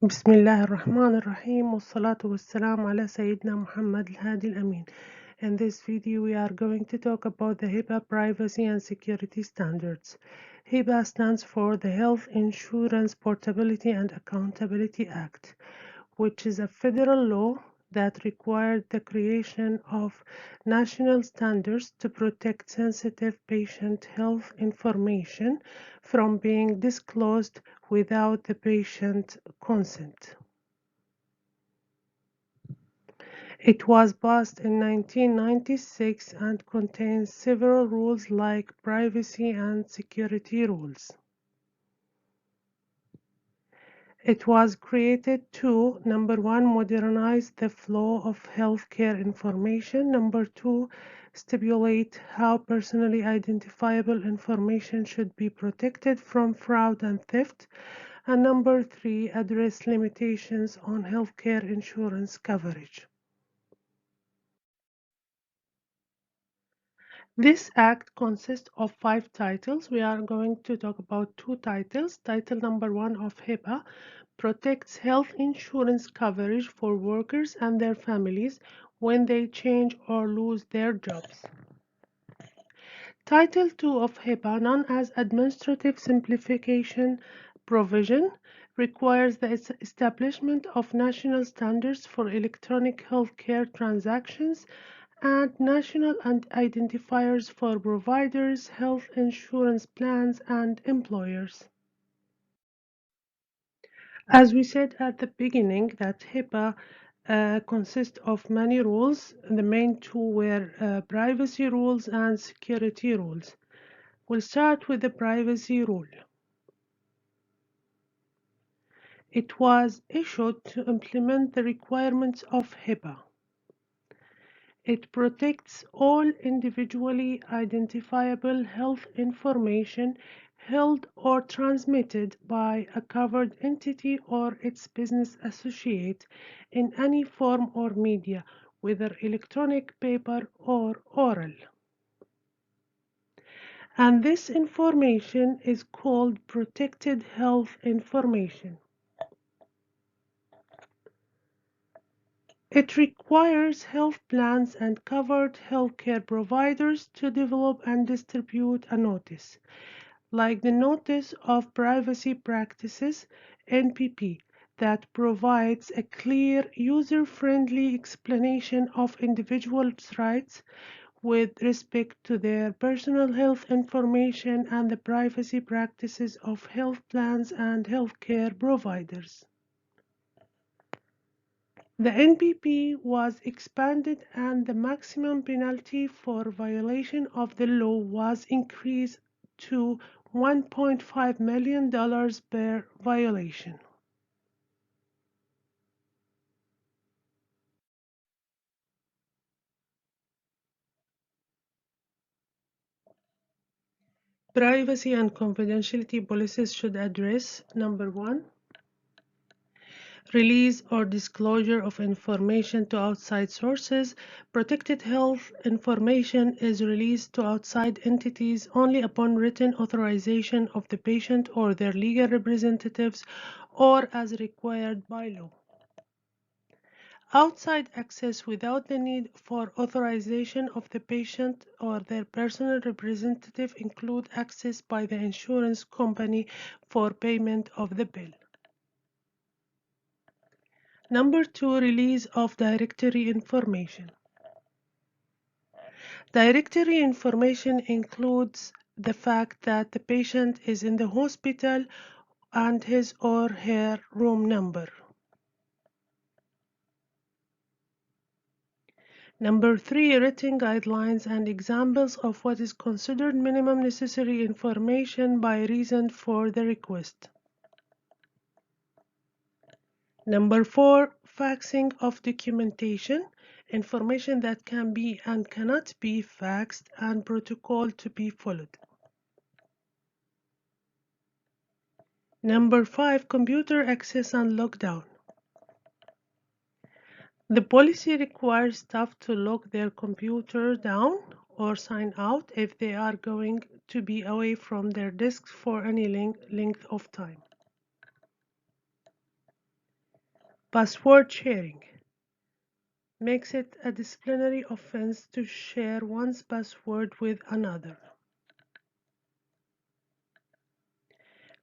بسم الله الرحمن الرحيم والصلاة والسلام على سيدنا محمد الهادي الأمين. In this video we are going to talk about the HIPAA privacy and security standards. HIPAA stands for the Health Insurance Portability and Accountability Act, which is a federal law that required the creation of national standards to protect sensitive patient health information from being disclosed without the patient consent. It was passed in 1996 and contains several rules like privacy and security rules. It was created to, number one, modernize the flow of healthcare information. Number two, stipulate how personally identifiable information should be protected from fraud and theft. And number three, address limitations on healthcare insurance coverage. This act consists of 5 titles. We are going to talk about 2 titles. Title number 1 of HIPAA protects health insurance coverage for workers and their families when they change or lose their jobs. Title 2 of HIPAA, known as Administrative Simplification Provision, requires the establishment of national standards for electronic healthcare transactions and national identifiers for providers, health insurance plans, and employers. As we said at the beginning, that HIPAA consists of many rules. The main two were privacy rules and security rules. We'll start with the privacy rule. It was issued to implement the requirements of HIPAA. It protects all individually identifiable health information held or transmitted by a covered entity or its business associate in any form or media, whether electronic, paper, or oral. And this information is called protected health information. It requires health plans and covered healthcare providers to develop and distribute a notice, like the Notice of Privacy Practices (NPP), that provides a clear, user-friendly explanation of individuals' rights with respect to their personal health information and the privacy practices of health plans and healthcare providers. The NPP was expanded and the maximum penalty for violation of the law was increased to $1.5 million per violation. Privacy and confidentiality policies should address, number one, release or disclosure of information to outside sources. Protected health information is released to outside entities only upon written authorization of the patient or their legal representatives or as required by law. Outside access without the need for authorization of the patient or their personal representative include access by the insurance company for payment of the bill. Number two, release of directory information. Directory information includes the fact that the patient is in the hospital and his or her room number. Number three, written guidelines and examples of what is considered minimum necessary information by reason for the request. Number four, faxing of documentation, information that can be and cannot be faxed, and protocol to be followed. Number five, computer access and lockdown. The policy requires staff to lock their computer down or sign out if they are going to be away from their desks for any length of time. Password sharing makes it a disciplinary offense to share one's password with another.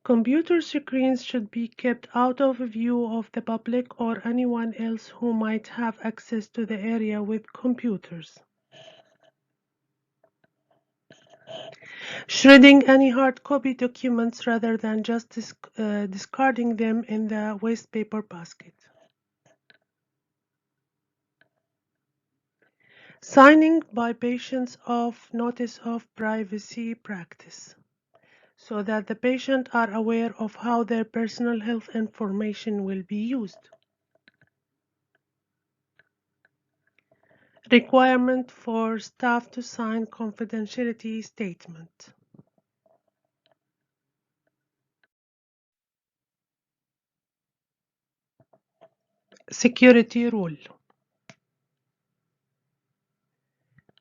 Computer screens should be kept out of view of the public or anyone else who might have access to the area with computers. Shredding any hard copy documents rather than just discarding them in the waste paper basket. Signing by patients of notice of privacy practice, so that the patient are aware of how their personal health information will be used. Requirement for staff to sign confidentiality statement. Security rule.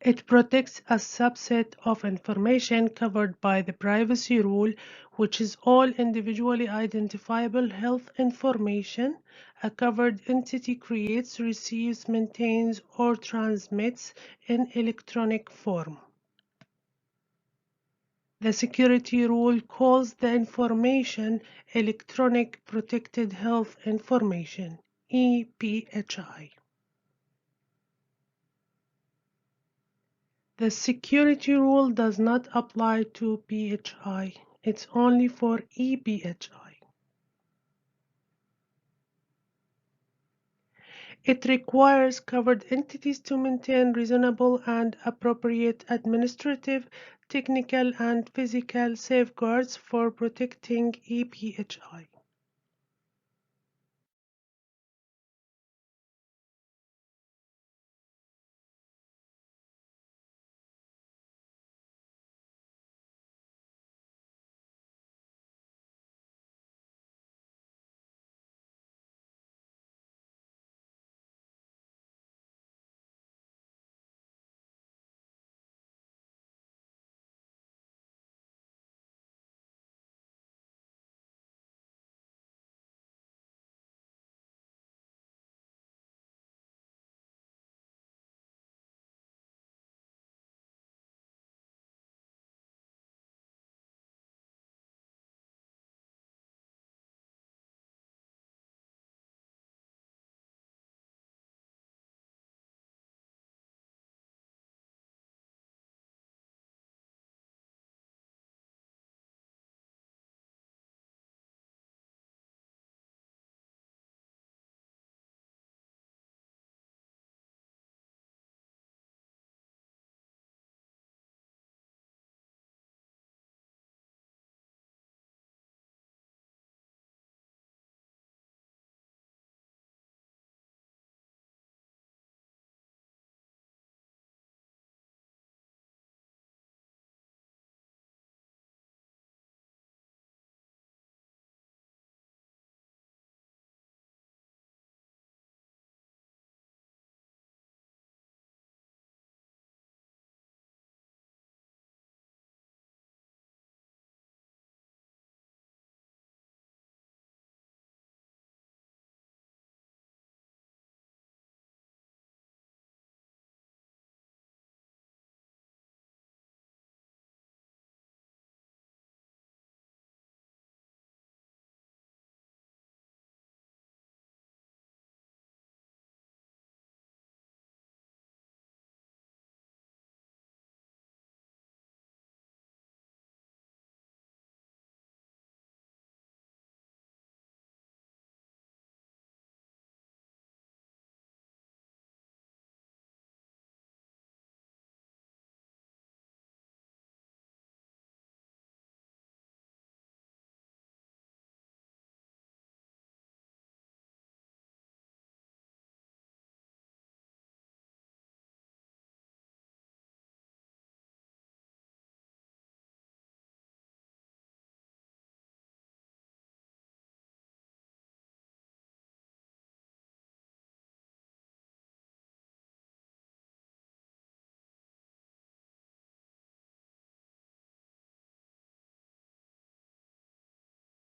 It protects a subset of information covered by the privacy rule, which is all individually identifiable health information a covered entity creates, receives, maintains, or transmits in electronic form. The security rule calls the information Electronic Protected Health Information, EPHI. The security rule does not apply to PHI. It's only for EPHI. It requires covered entities to maintain reasonable and appropriate administrative, technical, and physical safeguards for protecting EPHI.